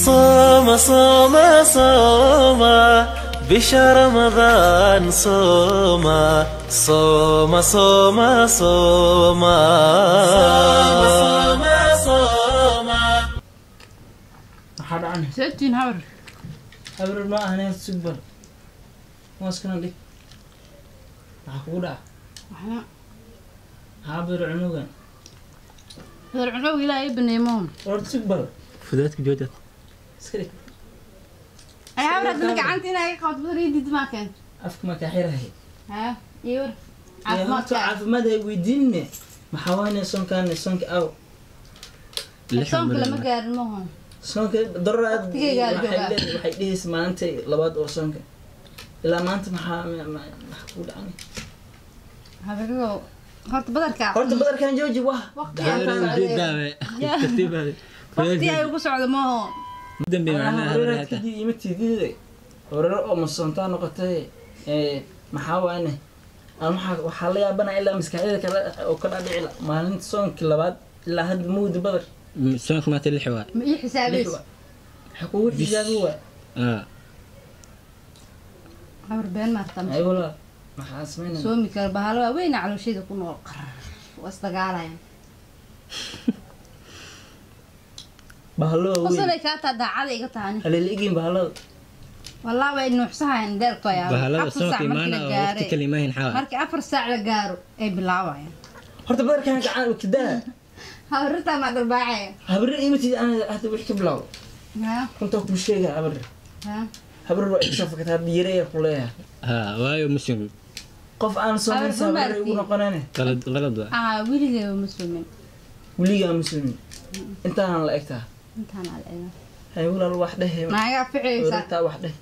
صوم صوم صوم بشهر رمضان صوم صوم صوم صوم صوم صوم حد عنه سألتين هبر هبر الماء هنا سبر ماسكنا لك عقودا احنا هابر عنوغا هذا العنو إلى ابن يمون ورد سبر فداتك جودة سكري أي هبر أدنك عنتي أنا قاعد بريد ما كان أفك ما كحيرة هي ها يور يا ما تعرف ماذا ويديني محاواني سون كان سونك أو الصوم لما قال المهم سونك ضرر دقيقة الجواب. waxay dhihis maantay labaad oo soonka ilaa maanta maxaa dhacay هبر هرت بدر كعب horta badarkan jooji wah وقتي ترتيب هذا وقتي أيوة قصعد ما هو مدن بمعنى هذا kadib imatiidii horar oo masontaa noqotay maxaa waane waxaa la yaabana ilaa maskaxdayda kale oo ka dhacay maalinta soonkii labaad ilaa hadda mawdi badar سونك ما تلحوا إيه حسابي حكوا xisaabi waa هبر بين ما تم ay wala maxaa sameynaa سومي كربها وين على شيء يكون قرر واستقالة يعني bahalo وصل كاتا دعالي قطعني haleeligiin bahalada والله وين نحسها إن دير طيا بهلا سونك إيمانا وقت كلمة حاول مركي أفر ساعة لقارو أي بالعوا يعني horta badarkan gacan kidaa هورتا مع درباعي habri imatid ana hada wix ka bilaw ها kunta ku sheega habri ها habri waa isoo fakata diiray ku leeyahay ها وايو مسلم qof aan soomayn sabir ugu noqonane غلط ويلي مسلمين waliga muslimin intaan la egtaa انت انا على hay walaal wax dhahay ناقا فعيسا orta wax dhahay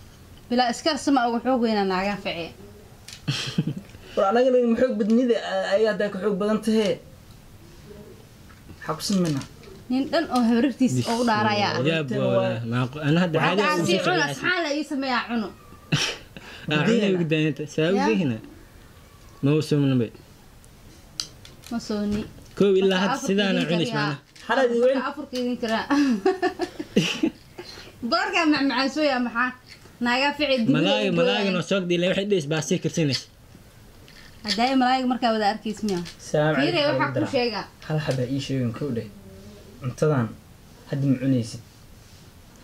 بلا اسكار سما او خوغينا ناقا فعي war anaga leeyahay maxog badnida ay hada ku xog badan tahay xaqsin mina نين دن او هبرتيس او دارايا يا بولا ما انا هذا هذا عادي عسي عنا سحان لا يسميها عنو عادي قدام انت ساوي هنا ما هو سومنا بي مسوني كو الا هاد سيدانا عنيش معنا xaladii weyn افر كيدين كرا بركة مع سويا محا ناقا فعي ملاقي نو سوق دي لا وحد ديس باسي كرسينيس هداي ملاقي مركا ودا اركيس ميا saam فيري waxa ku sheega hal hada ii sheegin ku dheh cuntadan had ma cunaysid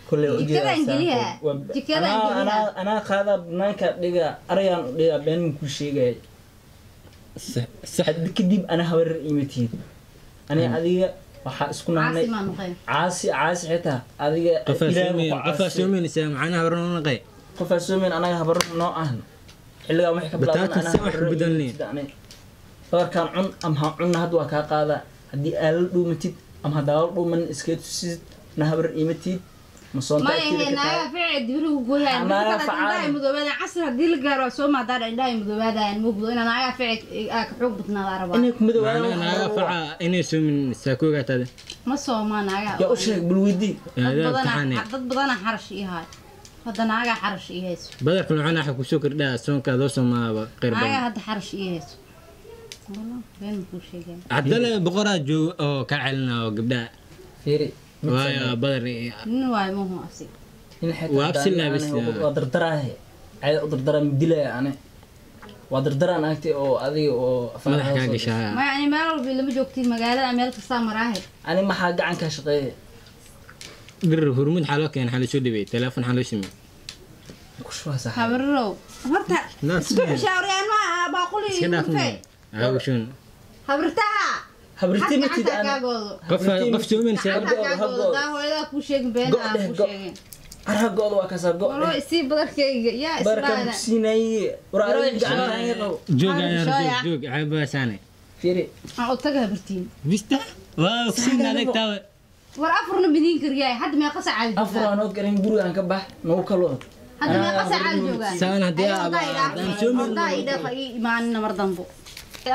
kullee u Jikada Ingiliha. Jikada Ingiliha. ana qaada banaanka dhiga arayaan u dhiga been ku sheegay صح hadda kadib ana habar imatid ani adiga waxa isku nahnay عاصمة نقي caasi xitaa adiga قفا سومين سام معنا ورنا نقي qof asoomin anaga habar noo ahan xilliga wax ka Bataata si wax bedelni. farkan cun am ha cun had waa ka qaada hadii aal dhuumatid am hadaa dhuuman iska tusid na habar imatid ma soo ما هي ناقا فعي دبرو قويا ناقا ناقا فعال. فعال مدوبادا عصر هدي لقارو سوما دار عندها مدوبادا المقضو إنا ناقا فعي حوق بطنا داربا inay ku معنا midowaan ناقا فعا إني سومين ساكوغا تاده ما سوما ناقا yaa u sheeg bal weydii هذا امتحاني dad badana xarash ii haay hadda naaga xarash ii hayso بدر كل معنا حكو شكر ده سونكا دوسو ما قير naaga بان hadda xarash ii hayso والله been kuu sheegeen عدل بقرا جو او كعلنا وقبدا fiiri وايا بدر nin waay muhu asig in وابسل لا بس waa dardaraahe ay u dardaraa midilaya ane waa dardaraan agtay oo adiga oo مدح كاقي شاها ma yani meel walba lama joogtiin magaalada meel kastaa maraahe ani maxaa gacan ka shaqeeyay قر هرمود حالو كان حالو شو دبي تلفون حالو سمي ku shubaa sax habarrow horta لا isku تسمع xishaariyaan ma baaquli كده فين عاو شون habartaha habartii matid gacanta ani kaagoodo قف سومين gacanta ساعد kaagoodo daa hooyadaa kuu sheegin been Go' aan dheh, kuu go'. sheegin aragooda waa ka sar wallo isii badarkayga yaa barkan islaana siinay waraay Barkan gacan ay qabo جوج عارف يا شو رجل يا؟ جوج عيب ساني fiiri aan u taga habartiin بيستا واو كسينا عليك تاوي war afarna bidiin karyaay hadda mee qasac caal afar aan oo garan gurigaan ka bax nagu kaloo hadda mee qasac caal joogaan سان هدي haddaa ii dhafa ii imaanina mar dambo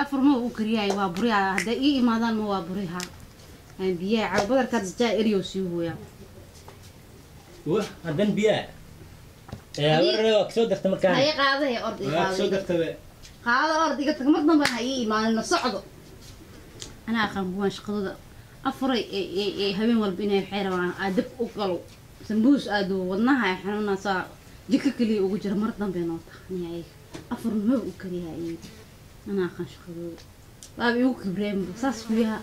afar ma uu karyaay waa buriyaa hadday ii imaadaan ma waa burihaa biyaha badarkaad jaa eriyo sii hooyaa واه هدن بيا يا ورا كسو درت مكان haye qaadahe ord ii كسو qaada درت qaado ord iga tag mar dambe ha ii imaanina socdo أنا أخاف بواش قضاء أفري هبين والبناء حيروان أدب أقلو سنبوس أدو والنها إحنا صار جيك كلي وجر مرضى بيناطح يعني أفر ما أكريها أنا أخاف قضاء بابي وكبرين بصاص فيها